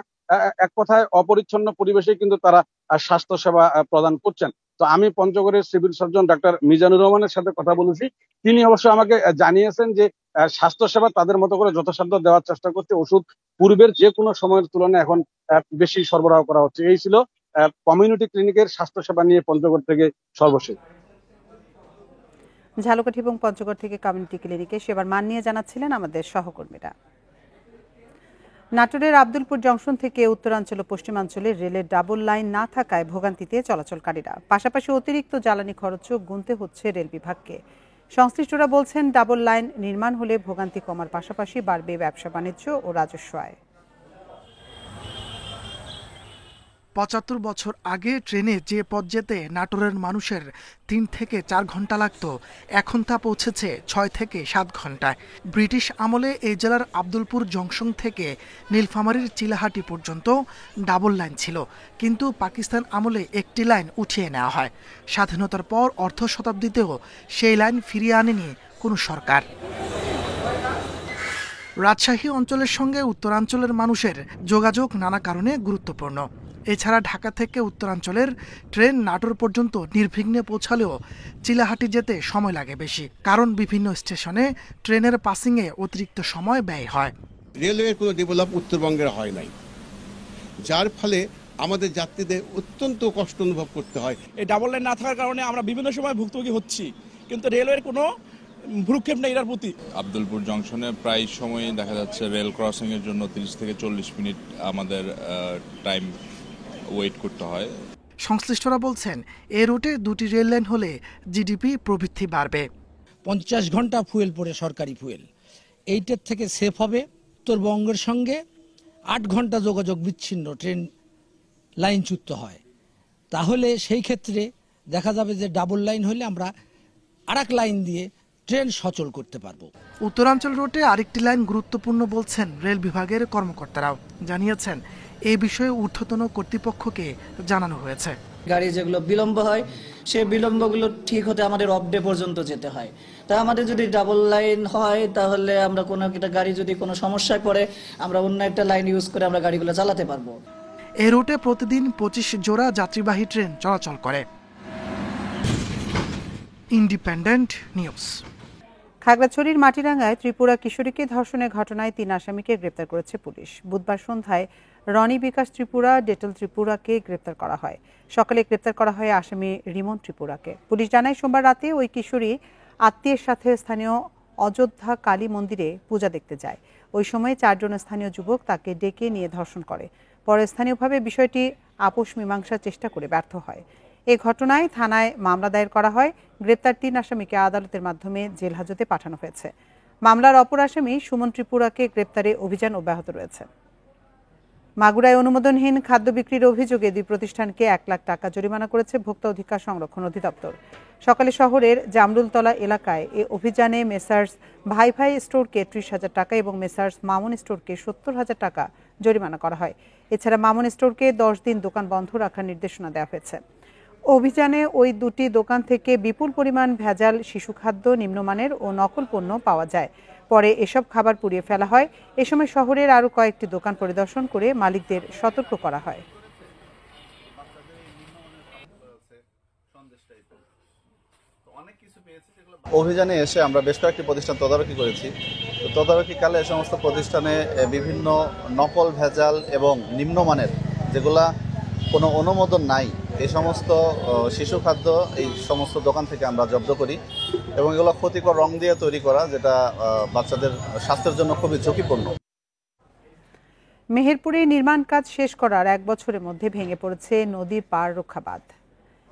এক কথায় অপরিচ্ছন্ন পরিবেশে কিন্তু তারা স্বাস্থ্য সেবা প্রদান করছেন। তো আমি পঞ্চগড়ের সিভিল সার্জন ডাক্তার মিজানুর রহমানের সাথে কথা বলেছি। তিনি অবশ্য আমাকে জানিয়েছেন যে স্বাস্থ্য সেবা তাদের মতো করে যথাসাধ্য দেওয়ার চেষ্টা করছে। ওষুধ পূর্বের যে কোনো সময়ের তুলনায় এখন বেশি সরবরাহ করা হচ্ছে। এই ছিল কমিউনিটি ক্লিনিকের স্বাস্থ্য সেবা নিয়ে পঞ্চগড় থেকে সর্বশেষ। ঝালকাঠি এবং পঞ্চগড় থেকে কমিউনিটি ক্লিনিকে সেবার মান নিয়ে জানাচ্ছিলেন আমাদের সহকর্মীরা। নাটোরের আব্দুলপুর জংশন থেকে উত্তরাঞ্চল ও পশ্চিমাঞ্চলে রেলের ডাবল লাইন না থাকায় ভোগান্তিতে চলাচলকারীরা, পাশাপাশি অতিরিক্ত জ্বালানি খরচও গুনতে হচ্ছে রেল বিভাগকে। সংশ্লিষ্টরা বলছেন ডাবল লাইন নির্মাণ হলে ভোগান্তি কমার পাশাপাশি বাড়বে ব্যবসা বাণিজ্য ও রাজস্ব আয়। ৭৫ বছর আগে ট্রেনে যে পথ যেতে নাটোরের মানুষের ৩ থেকে ৪ ঘন্টা লাগত, এখন তা পৌঁছেছে ৬ থেকে ৭ ঘন্টায়। ব্রিটিশ আমলে এই জেলার আব্দুলপুর জংশন থেকে নীলফামারীর চিলাহাটি পর্যন্ত ডাবল লাইন ছিল, কিন্তু পাকিস্তান আমলে একটি লাইন উঠিয়ে নেওয়া হয়। স্বাধীনতার পর অর্ধ শতাব্দীতেও সেই লাইন ফিরিয়ে আনেনি কোনো সরকার। রাজশাহী অঞ্চলের সঙ্গে উত্তরাঞ্চলের মানুষের যোগাযোগ নানা কারণে গুরুত্বপূর্ণ। এছাড়া ঢাকা থেকে উত্তরাঞ্চলের ট্রেন নাটোর পর্যন্ত নির্বিঘ্নে পৌঁছালেও চিলাহাটি যেতে সময় লাগে বেশি, কারণ বিভিন্ন স্টেশনে ট্রেনের পাসিংয়ে অতিরিক্ত সময় ব্যয় হয়। রেলওয়ের কোনো ডেভেলপ উত্তরবঙ্গের হয় নাই, যার ফলে আমাদের যাত্রীদের অত্যন্ত কষ্ট অনুভব করতে হয়। এই ডাবল লাইন না থাকার কারণে আমরা বিভিন্ন সময় ভুক্তভোগী হচ্ছি, কিন্তু রেলওয়ের কোনো ভ্রুক্ষেপ নেই এটার প্রতি। আব্দুলপুর জংশনে প্রায় সময় দেখা যাচ্ছে রেল ক্রসিং এর জন্য 30 থেকে 40 মিনিট আমাদের টাইম ওয়েট করতে হয়। সংশ্লিষ্টরা বলছেন, এই রুটে 2টি রেল লাইন হলে জিডিপি প্রবৃদ্ধি বাড়বে। 50 ঘন্টা ফুয়েল পড়ে, সরকারি ফুয়েল, এইটার থেকে সেফ হবে। উত্তরবঙ্গের সঙ্গে 8 ঘন্টা যোগাযোগ বিচ্ছিন্ন ট্রেন লাইনচ্যুত হয়, তাহলে সেই ক্ষেত্রে দেখা যাবে যে ডাবল লাইন হলে আমরা আরেক লাইন দিয়ে ট্রেন সচল করতে পারবো। উত্তরাঞ্চল রুটে আরেকটি লাইন গুরুত্বপূর্ণ বলছেন রেল বিভাগের কর্মকর্তারাও। জানিয়েছেন, এই বিষয়ে ঊর্ধ্বতন কর্তৃপক্ষকে জানানো হয়েছে। গাড়ি যেগুলো বিলম্ব হয়, সেই বিলম্বগুলো ঠিক হতে আমাদের অফ ডে পর্যন্ত যেতে হয়। তা আমাদের যদি ডাবল লাইন হয়, তাহলে আমরা কোনো একটা গাড়ি যদি কোনো সমস্যায় পড়ে, আমরা অন্য একটা লাইন ইউজ করে আমরা গাড়িগুলো চালাতে পারবো। এই রুটে প্রতিদিন 25 জোড়া যাত্রীবাহী ট্রেন চলাচল করে। Independent news. খাগড়াছড়ির মাটিরাঙ্গায় ত্রিপুরা কিশোরীকে ধর্ষণের ঘটনায় 3 আসামিকে গ্রেপ্তার করেছে পুলিশ। বুধবার সন্ধ্যায় রনি বিকাশ ত্রিপুরা, ডেটল ত্রিপুরাকে গ্রেপ্তার করা হয়। সকালে গ্রেপ্তার করা হয় আসামি রিমন ত্রিপুরাকে। পুলিশ জানায়, সোমবার রাতে ওই কিশোরী আত্মীয়ের সাথে স্থানীয় অযোধ্যা কালী মন্দিরে পূজা দেখতে যায়। ওই সময় 4 জন স্থানীয় যুবক তাকে ডেকে নিয়ে ধর্ষণ করে। পরে স্থানীয়ভাবে বিষয়টি আপোষ মীমাংসার চেষ্টা করে ব্যর্থ হয়। এই ঘটনায় থানায় মামলা দায়ের করা হয়। গ্রেপ্তার 3 আসামিকে আদালতের মাধ্যমে জেল হাজতে পাঠানো হয়েছে। মামলার অপর আসামি সুমন ত্রিপুরাকে গ্রেপ্তারে অভিযান অব্যাহত রয়েছে। মাগুরায় অনুমোদনহীন খাদ্য বিক্রির অভিযোগে 2 প্রতিষ্ঠানকে 1 লাখ টাকা জরিমানা করেছে ভোক্তা অধিকার সংরক্ষণ অধিদপ্তর। সকালে শহরের জামরুলতলা এলাকায় এ অভিযানে মেসার্স ভাই ভাই স্টোরকে 30,000 টাকা এবং মেসার্স মামুন স্টোরকে 70,000 টাকা জরিমানা করা হয়। এছাড়া মামুন স্টোরকে 10 দিন দোকান বন্ধ রাখার নির্দেশনা দেওয়া হয়েছে। অভিযানে ওই 2টি দোকান থেকে বিপুল পরিমাণ ভেজাল শিশু খাদ্য, নিম্নমানের ও নকল পণ্য পাওয়া যায়। পরে এসব খাবার পুড়িয়ে ফেলা হয়। এ সময় শহরের আরও কয়েকটি দোকান পরিদর্শন করে মালিকদের সতর্ক করা হয়। অভিযানে এসে আমরা বেশ কয়েকটি প্রতিষ্ঠান তদারকি করেছি। তো তদারকিকালে এ সমস্ত প্রতিষ্ঠানে বিভিন্ন নকল, ভেজাল এবং নিম্নমানের, যেগুলা কোনো অনুমোদন নাই, এই সমস্ত শিশু খাদ্য এই সমস্ত দোকান থেকে আমরা জব্দ করি এবং এগুলো ক্ষতিকর রং দিয়ে তৈরি করা, যেটা বাচ্চাদের স্বাস্থ্যের জন্য খুবই ঝুঁকিপূর্ণ। মেহেরপুরে নির্মাণ কাজ শেষ করার 1 বছরের মধ্যে ভেঙে পড়েছে নদীর পাড় রক্ষা বাঁধ।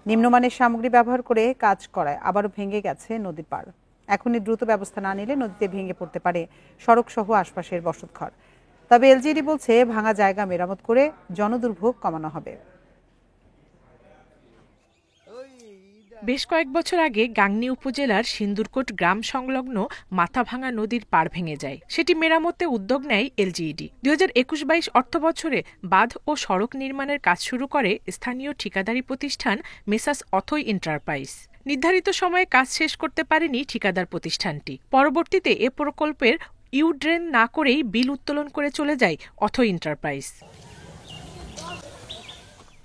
নিম্নমানের সামগ্রী ব্যবহার করে কাজ করায় আবারও ভেঙে গেছে নদীর পাড়। এখনই দ্রুত ব্যবস্থা না নিলে নদীতে ভেঙে পড়তে পারে সড়ক সহ আশপাশের বসতঘর। তবে এলজিডি বলছে, ভাঙা জায়গা মেরামত করে জনদুর্ভোগ কমানো হবে। বেশ কয়েক বছর আগে গাংনী উপজেলার সিন্দুরকোট গ্রাম সংলগ্ন মাথাভাঙা নদীর পাড় ভেঙে যায়। সেটি মেরামতে উদ্যোগ নেয় এলজিইডি। 2021-22 অর্থবছরে বাঁধ ও সড়ক নির্মাণের কাজ শুরু করে স্থানীয় ঠিকাদারি প্রতিষ্ঠান মেসার্স অথই এন্টারপ্রাইজ। নির্ধারিত সময়ে কাজ শেষ করতে পারেনি ঠিকাদার প্রতিষ্ঠানটি। পরবর্তীতে এ প্রকল্পের ইউড্রেন না করেই বিল উত্তোলন করে চলে যায় অথই এন্টারপ্রাইজ।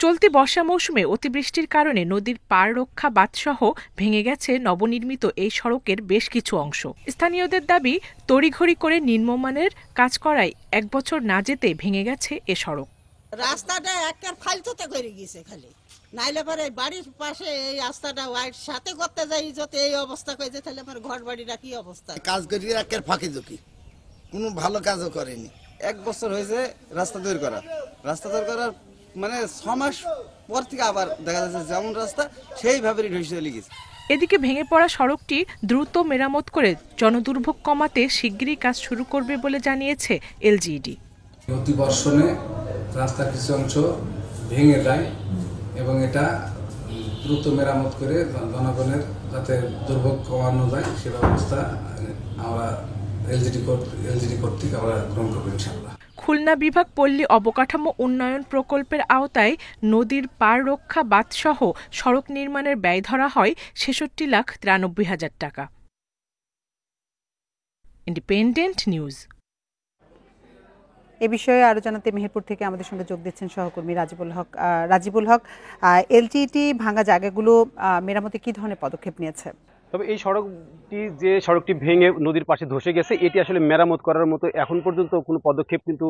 চলতি বর্ষা মৌসুমে অতিবৃষ্টির কারণে নদীর পাড় রক্ষা বাঁধসহ ভেঙে গেছে নবনির্মিত এই সড়কের বেশ কিছু অংশ। স্থানীয়দের দাবি, তড়িঘড়ি করে নিম্নমানের কাজ করায় 1 বছর না যেতে ভেঙে গেছে এ সড়ক। রাস্তাটা একটার ফালতুতে করে গেছে, খালি নাইলে পরে বাড়ির পাশে এই রাস্তাটা ওয়াইড সাথে করতে যাই, যদি এই অবস্থা করেছে তাহলে আমার ঘর বাড়িটা কি অবস্থা। কাজ করি একের ফাঁকি ঝুঁকি, কোনো ভালো কাজও করেনি। 1 বছর হয়েছে রাস্তা তৈরি করা। রাস্তা তৈরি করার মানে 6 মাস পর থেকে আবার দেখা যাচ্ছে যেমন রাস্তা সেইভাবে চলে গেছে। এদিকে ভেঙে পড়া সড়কটি দ্রুত মেরামত করে জনদুর্ভোগ কমাতে শিগগিরই কাজ শুরু করবে বলে জানিয়েছে এলজিইডি। অতি বর্ষণে রাস্তার কিছু অংশ ভেঙে যায় এবং এটা দ্রুত মেরামত করে জনগণের যাতে দুর্ভোগ কমানো যায় সে ব্যবস্থা আমরা এলজিডি কর্তৃক আমরা গ্রহণ করবো ইনশাআল্লাহ। খুলনা বিভাগ পল্লী অবকাঠামো উন্নয়ন প্রকল্পের আওতায় নদীর পার রক্ষা বাঁধসহ সড়ক নির্মাণের ব্যয় ধরা হয় ৬৬,৯৩,০০০ টাকা। Independent news. এ বিষয়ে আরো জানাতে মেহেরপুর থেকে আমাদের সঙ্গে যোগ দিচ্ছেন সহকর্মী রাজিবুল হক। এলজিইডি ভাঙা জায়গাগুলো মেরামতে কি ধরনের পদক্ষেপ নিয়েছে? তবে এই সড়কটি ভেঙে নদীর পাশে ধসে গেছে, এটি আসলে মেরামত করার মতো এখন পর্যন্ত কোনো পদক্ষেপ কিন্তু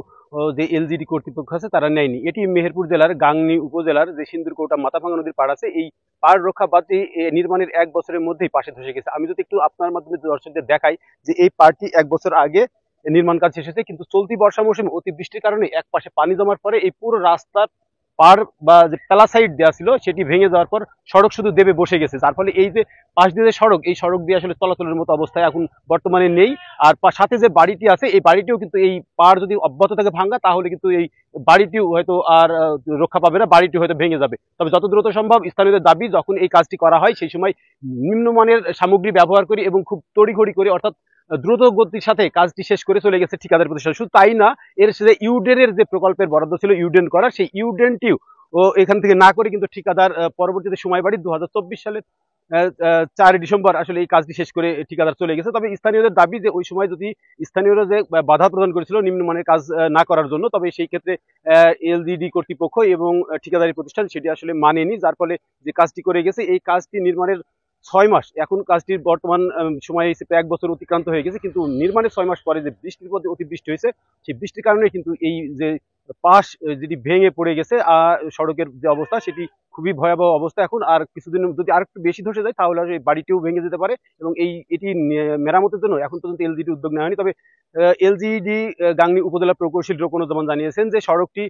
যে এলজিডি কর্তৃপক্ষ আছে তারা নেয়নি। এটি মেহেরপুর জেলার গাংনী উপজেলার যে সিন্দুরকৌটা মাথাভাঙা নদীর পাড় আছে, এই পাড় রক্ষা বাঁধটি নির্মাণের 1 বছরের মধ্যেই পাশে ধসে গেছে। আমি যদি একটু আপনার মাধ্যমে দর্শকদের দেখাই যে এই পাড়টি 1 বছর আগে নির্মাণ কাজ শেষ হয়েছে, কিন্তু চলতি বর্ষা মৌসুমে অতিবৃষ্টির কারণে এক পাশে পানি জমার পরে এই পুরো রাস্তার পার বা যে প্যালাসাইড দেওয়া ছিল সেটি ভেঙে যাওয়ার পর সড়ক শুধু দেবে বসে গেছে, যার ফলে এই যে পাশ দিয়ে সড়ক, এই সড়ক দিয়ে আসলে চলাচলের মতো অবস্থায় এখন বর্তমানে নেই। আর সাথে যে বাড়িটি আছে এই বাড়িটিও কিন্তু এই পার যদি অব্যাহত থাকে ভাঙা, তাহলে কিন্তু এই বাড়িটিও হয়তো আর রক্ষা পাবে না, বাড়িটি হয়তো ভেঙে যাবে। তবে যত দ্রুত সম্ভব স্থানীয়দের দাবি যখন এই কাজটি করা হয় সেই সময় নিম্নমানের সামগ্রী ব্যবহার করি এবং খুব তড়িঘড়ি করে, অর্থাৎ দ্রুত গতির সাথে কাজটি শেষ করে চলে গেছে ঠিকাদার প্রতিষ্ঠান। শুধু তাই না, এর সাথে ইউডেনের যে প্রকল্পের বরাদ্দ ছিল ইউডেন করার, সেই ইউডেনটিও এখান থেকে না করে কিন্তু ঠিকাদার পরবর্তীতে সময় বাড়ি 2024 সালের 4 ডিসেম্বর আসলে এই কাজটি শেষ করে ঠিকাদার চলে গেছে। তবে স্থানীয়দের দাবি যে ওই সময় যদি স্থানীয়রা যে বাধা প্রদান করেছিল নিম্নমানের কাজ না করার জন্য, তবে সেই ক্ষেত্রে এলজিডি কর্তৃপক্ষ এবং ঠিকাদারি প্রতিষ্ঠান সেটি আসলে মানেনি, যার ফলে যে কাজটি করে গেছে এই কাজটি নির্মাণের 6 মাস, এখন কাজটির বর্তমান সময় হিসেবে 1 বছর অতিক্রান্ত হয়ে গেছে, কিন্তু নির্মাণের 6 মাস পরে যে বৃষ্টির পথে অতিবৃষ্টি হয়েছে সেই বৃষ্টির কারণে কিন্তু এই যে পাশ যেটি ভেঙে পড়ে গেছে, সড়কের যে অবস্থা সেটি খুবই ভয়াবহ অবস্থা এখন। আর কিছুদিন যদি আর একটু বেশি ধসে যায় তাহলে এই বাড়িটিও ভেঙে যেতে পারে এবং এটি মেরামতের জন্য এখন পর্যন্ত এলজিডি উদ্যোগ নেওয়া হয়নি। তবে এলজিডি গাংনী উপজেলা প্রকৌশলী রোকনুজ্জামান জানিয়েছেন যে সড়কটি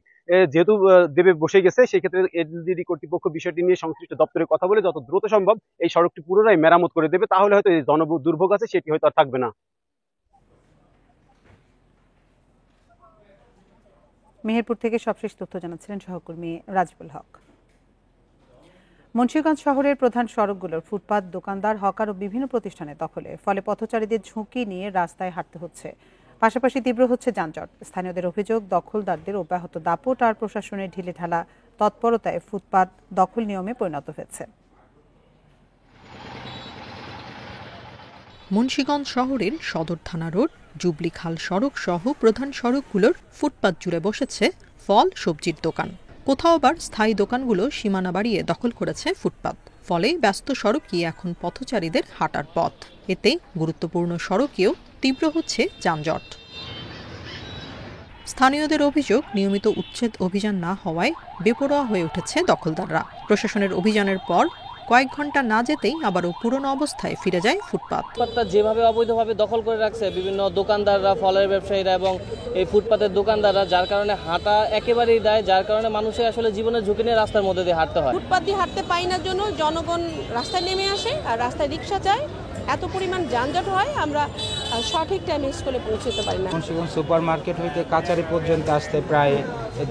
যেহেতু দেবে বসে গেছে, সেক্ষেত্রে এলজিডি কর্তৃপক্ষ বিষয়টি নিয়ে সংশ্লিষ্ট দপ্তরে কথা বলে যত দ্রুত সম্ভব এই সড়কটি পুনরায় মেরামত করে দেবে, তাহলে হয়তো এই দুর্ভোগ আছে সেটি হয়তো আর থাকবে না। মেহেরপুর থেকে সবশেষ তথ্য জানাচ্ছিলেন সহকর্মী রাজিবুল হক। মুন্সিগঞ্জ শহরের প্রধান সড়কগুলোর ফুটপাত, দোকানদার, হকার ও বিভিন্ন প্রতিষ্ঠানের দখলে, ফলে পথচারীদের ঝুঁকি নিয়ে রাস্তায় হাঁটতে হচ্ছে। পাশাপাশি তীব্র হচ্ছে যানজট। স্থানীয়দের অভিযোগ, দখলদারদের অব্যাহত দাপট আর প্রশাসনের ঢিলেঢালা তৎপরতায় ফুটপাত দখল নিয়মে পরিণত হয়েছে। মুন্সিগঞ্জ শহরের সদর থানা রোড, জুবলি খাল সড়ক সহ প্রধান সড়কগুলোর ফুটপাত জুড়ে বসেছে ফল, সবজির দোকান। কোথাও আবার স্থায়ী দোকানগুলো সীমানা বাড়িয়ে দখল করেছে ফুটপাত। ফলে ব্যস্ত সড়কই এখন পথচারীদের হাঁটার পথ। এতে গুরুত্বপূর্ণ সড়কেও তীব্র হচ্ছে যানজট। স্থানীয়দের অভিযোগ, নিয়মিত উচ্ছেদ অভিযান না হওয়ায় বেপরোয়া হয়ে উঠেছে দখলদাররা। প্রশাসনের অভিযানের পর কয়েক ঘন্টা না যেতেই আবারও পুরনো অবস্থায় ফিরে যায় ফুটপাত। ফুটপাতটা যেভাবে অবৈধভাবে দখল করে রাখছে বিভিন্ন দোকানদাররা, ফলের ব্যবসায়ীরা এবং এই ফুটপাতের দোকানদাররা, যার কারণে হাঁটা একেবারেই দেয়, যার কারণে মানুষের আসলে জীবনের ঝুঁকি নিয়ে রাস্তার মধ্যে দিয়ে হাঁটতে হয়। ফুটপাত দিয়ে হাঁটতে পাই না জন্য জনগণ রাস্তায় নেমে আসে আর রাস্তায় রিক্সা চায়, এত পরিমাণ যানজট হয় আমরা সঠিক টাইমে স্কুলে পৌঁছতে পারি না। মুন্সিগঞ্জ সুপার মার্কেট হইতে কাচারি পর্যন্ত আসতে প্রায়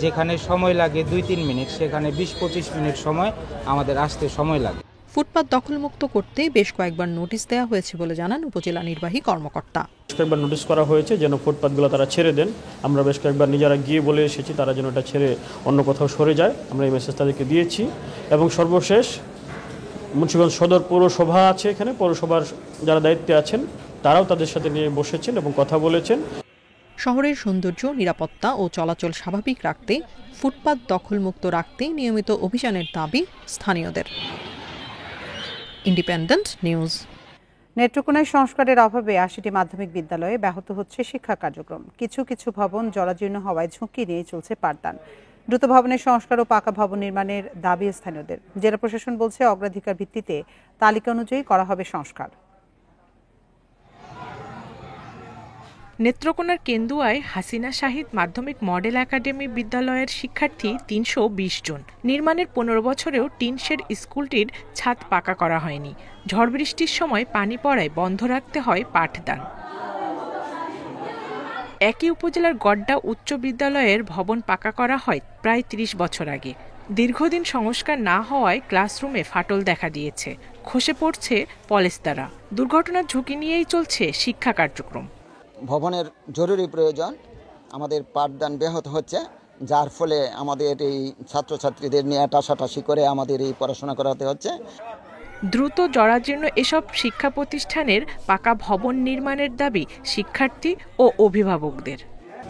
যেখানে সময় লাগে 2-3 মিনিট, সেখানে 20-25 মিনিট সময় আমাদের আসতে সময় লাগে। ফুটপাত দখলমুক্ত করতে বেশ কয়েকবার নোটিশ দেওয়া হয়েছে বলে জানান উপজেলা নির্বাহী কর্মকর্তা। বেশ কয়েকবার নোটিশ করা হয়েছে যেন ফুটপাতগুলো তারা ছেড়ে দেন। আমরা বেশ কয়েকবার নিজেরা গিয়ে বলে এসেছি তারা যেন এটা ছেড়ে অন্য কোথাও সরে যায়, আমরা এই মেসেজ তাদেরকে দিয়েছি। এবং সর্বশেষ মুন্সিগঞ্জ সদর পৌরসভা আছে, এখানে পৌরসভার যারা দায়িত্বে আছেন তারাও তাদের সাথে নিয়ে বসেছেন এবং কথা বলেছেন। শহরের সৌন্দর্য, নিরাপত্তা ও চলাচল স্বাভাবিক রাখতে, ফুটপাত দখলমুক্ত রাখতে নিয়মিত অভিযানের দাবি স্থানীয়দের। Independent news. নেত্রকোনায় সংস্কারের অভাবে 80টি মাধ্যমিক বিদ্যালয়ে ব্যাহত হচ্ছে শিক্ষা কার্যক্রম। কিছু কিছু ভবন জরাজীর্ণ হওয়ায় ঝুঁকি নিয়ে চলছে পাঠদান। দ্রুত ভবনের সংস্কার ও পাকা ভবন নির্মাণের দাবি স্থানীয়দের। জেলা প্রশাসন বলছে অগ্রাধিকার ভিত্তিতে তালিকা অনুযায়ী করা হবে সংস্কার। নেত্রকোনার কেন্দুয়ায় হাসিনা শাহিদ মাধ্যমিক মডেল একাডেমি বিদ্যালয়ের শিক্ষার্থী 320 জন। নির্মাণের 15 বছরেও টিনশেড স্কুলটির ছাদ পাকা করা হয়নি। ঝড় বৃষ্টির সময় পানি পড়ায় বন্ধ রাখতে হয় পাঠদান। একই উপজেলার গড্ডা উচ্চ বিদ্যালয়ের ভবন পাকা করা হয় প্রায় 30 বছর আগে। দীর্ঘদিন সংস্কার না হওয়ায় ক্লাসরুমে ফাটল দেখা দিয়েছে, খসে পড়ছে পলেস্তারা। দুর্ঘটনার ঝুঁকি নিয়েই চলছে শিক্ষা কার্যক্রম। ভবনের জরুরি প্রয়োজন, আমাদের পাঠদান ব্যাহত হচ্ছে, যার ফলে আমাদের এই ছাত্রছাত্রীদের নিয়ে টাসাটাসি করে আমাদের এই পড়াশোনা করাতে হচ্ছে। দ্রুত জরাজীর্ণ এসব শিক্ষা প্রতিষ্ঠানের পাকা ভবন নির্মাণের দাবি শিক্ষার্থী ও অভিভাবকদের।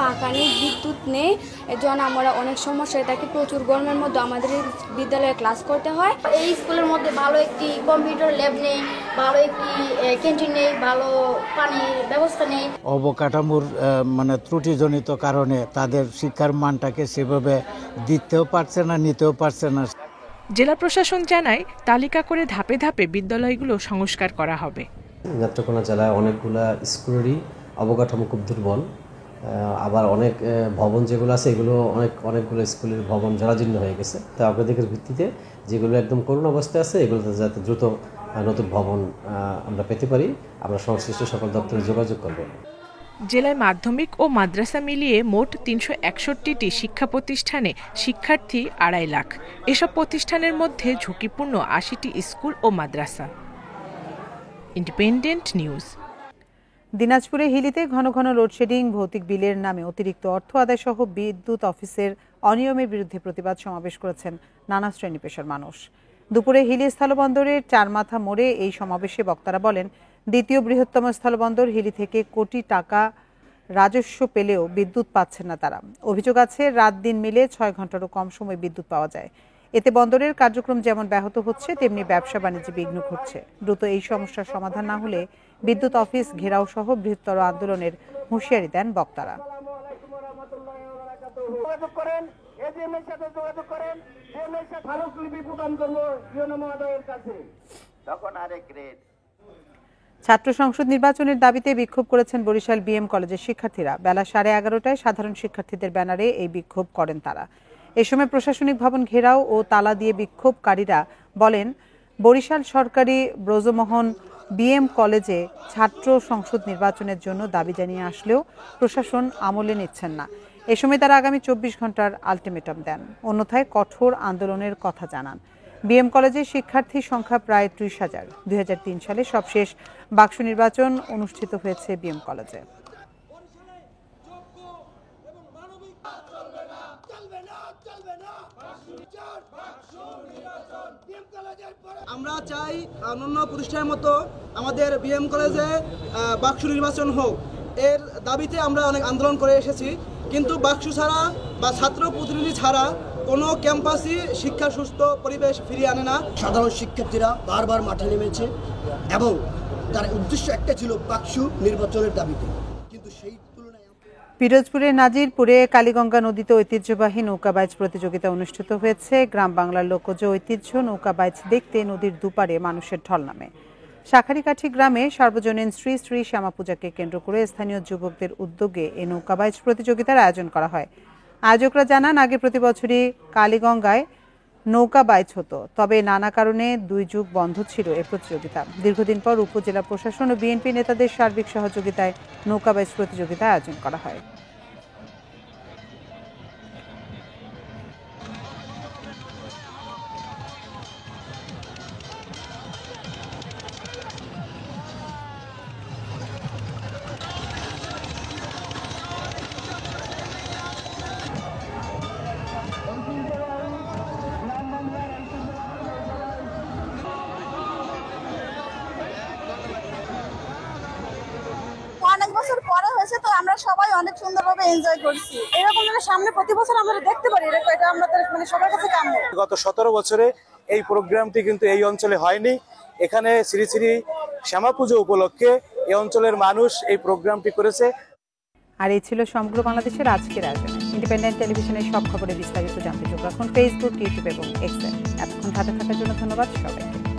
পাকা নেই, বিদ্যুৎ নেই, এজন্য আমরা অনেক সমস্যায় থাকি। প্রচুর গরমের মধ্যে আমাদের বিদ্যালয়ে ক্লাস করতে হয়। এই স্কুলের মধ্যে ভালো একটি কম্পিউটার ল্যাব নেই, ভালো একটি ক্যান্টিন নেই, ভালো পানির ব্যবস্থা নেই। অবকাঠামোর ত্রুটিজনিত কারণে তাদের শিক্ষার মানটাকে সেভাবে দিতেও পারছে না, নিতেও পারছে না। জেলা প্রশাসন জানায় তালিকা করে ধাপে ধাপে বিদ্যালয়গুলো সংস্কার করা হবে। নেত্রকোনা জেলায় অনেকগুলা স্কুলেরই অবকাঠামো খুব দুর্বল, আবার অনেক ভবন যেগুলো আছে এগুলো অনেকগুলো স্কুলের ভবন জরাজীর্ণ হয়ে গেছে। তাই অগ্রাধিকারের ভিত্তিতে যেগুলো একদম করুণ অবস্থায় আছে এগুলোতে যাতে দ্রুত নতুন ভবন আমরা পেতে পারি, আমরা সংশ্লিষ্ট সকল দপ্তরে যোগাযোগ করব। জেলায় মাধ্যমিক ও মাদ্রাসা মিলিয়ে মোট ৩৬১টি শিক্ষা প্রতিষ্ঠানে শিক্ষার্থী ২.৫ লাখ। এসব প্রতিষ্ঠানের মধ্যে ঝুঁকিপূর্ণ ৮০টি স্কুল ও মাদ্রাসা। Independent News. দিনাজপুরে হিলিতে ঘন ঘন লোডশেডিং, ভৌতিক বিলের নামে অতিরিক্ত অর্থ আদায় সহ বিদ্যুৎ অফিসের অনিয়মের বিরুদ্ধে প্রতিবাদ সমাবেশ করেছেন নানা শ্রেণী পেশার মানুষ। দুপুরে হিলি স্থলবন্দরের চারমাথা মোড়ে এই সমাবেশে বক্তারা বলেন, দ্বিতীয় বৃহত্তম স্থলবন্দর হিলি থেকে কোটি টাকা রাজস্ব পেলেও বিদ্যুৎ পাচ্ছেন না তারা। অভিযোগ আছে রাত দিন মিলে 6 ঘন্টারও কম সময় বিদ্যুৎ পাওয়া যায়। এতে বন্দরের কার্যক্রম যেমন ব্যাহত হচ্ছে, তেমনি ব্যবসা বাণিজ্যে বিঘ্ন ঘটছে। দ্রুত এই সমস্যার সমাধান না হলে বিদ্যুৎ অফিস ঘেরাও সহ বৃহত্তর আন্দোলনের হুঁশিয়ারি দেন বক্তারা। ছাত্র সংসদ নির্বাচনের দাবিতে বিক্ষোভ করেছেন বরিশাল বিএম কলেজের শিক্ষার্থীরা। বেলা 11:30টায় সাধারণ শিক্ষার্থীদের ব্যানারে এই বিক্ষোভ করেন তারা। এ সময় প্রশাসনিক ভবন ঘেরাও ও তালা দিয়ে বিক্ষোভকারীরা বলেন, বরিশাল সরকারি ব্রজমোহন বিএম কলেজে ছাত্র সংসদ নির্বাচনের জন্য দাবি জানিয়ে আসলেও প্রশাসন আমলে নিচ্ছেন না। এ সময় তারা আগামী 24 ঘন্টার আলটিমেটাম দেন, অন্যথায় কঠোর আন্দোলনের কথা জানান। বিএম কলেজের শিক্ষার্থীর সংখ্যা প্রায় 30,000। 2003 সালে সবশেষ বাক্স নির্বাচন অনুষ্ঠিত হয়েছে বিএম কলেজে। আমরা চাই অন্যান্য প্রতিষ্ঠানের মতো আমাদের বিএম কলেজে বাক্স নির্বাচন হোক। এর দাবিতে আমরা অনেক আন্দোলন করে এসেছি, কিন্তু বাক্স ছাড়া বা ছাত্র প্রতিনিধি ছাড়া কোনো ক্যাম্পাসই শিক্ষা সুস্থ পরিবেশ ফিরিয়ে আনে না। সাধারণ শিক্ষার্থীরা বারবার মাঠে নেমেছে এবং তার উদ্দেশ্য একটা ছিল বাক্স নির্বাচনের দাবিতে, কিন্তু সেই পিরোজপুরের নাজিরপুরে কালীগঙ্গা নদীতে ঐতিহ্যবাহী নৌকাবাইজ প্রতিযোগিতা অনুষ্ঠিত হয়েছে। গ্রাম বাংলার লোকজ ঐতিহ্য নৌকাবাইজ দেখতে নদীর দুপারে মানুষের ঢল নামে। শাখারিকাঠি গ্রামে সার্বজনীন শ্রী শ্রী শ্যামা পূজাকে কেন্দ্র করে স্থানীয় যুবকদের উদ্যোগে এই নৌকাবাইজ প্রতিযোগিতার আয়োজন করা হয়। আয়োজকরা জানান, আগে প্রতি বছরই কালীগঙ্গায় নৌকাবাইজ হতো, তবে নানা কারণে 2 যুগ বন্ধ ছিল এ প্রতিযোগিতা। দীর্ঘদিন পর উপজেলা প্রশাসন ও বিএনপি নেতাদের সার্বিক সহযোগিতায় নৌকাবাইজ প্রতিযোগিতা আয়োজন করা হয়। অনেক বছর পরে হয়েছে, তো আমরা সবাই অনেক সুন্দরভাবে এনজয় করছি। এরকম সামনে প্রতি বছর আমরা দেখতে পারি, এটা আমাদের সবার কাছে কাম্য। গত 17 বছরে এই প্রোগ্রামটি কিন্তু এই অঞ্চলে হয়নি। এখানে শ্রী শ্রী শ্যামা পুজো উপলক্ষে এই অঞ্চলের মানুষ এই প্রোগ্রামটি করেছে। আর এই ছিল সমগ্র বাংলাদেশের আজকের আয়োজন। ইন্ডিপেন্ডেন্ট টেলিভিশনের সব খবরে বিস্তারিত জানতে চোখ রাখুন ফেসবুক, ইউটিউব এবং এক্সে। এতক্ষণ সাথে থাকার জন্য ধন্যবাদ সবাইকে।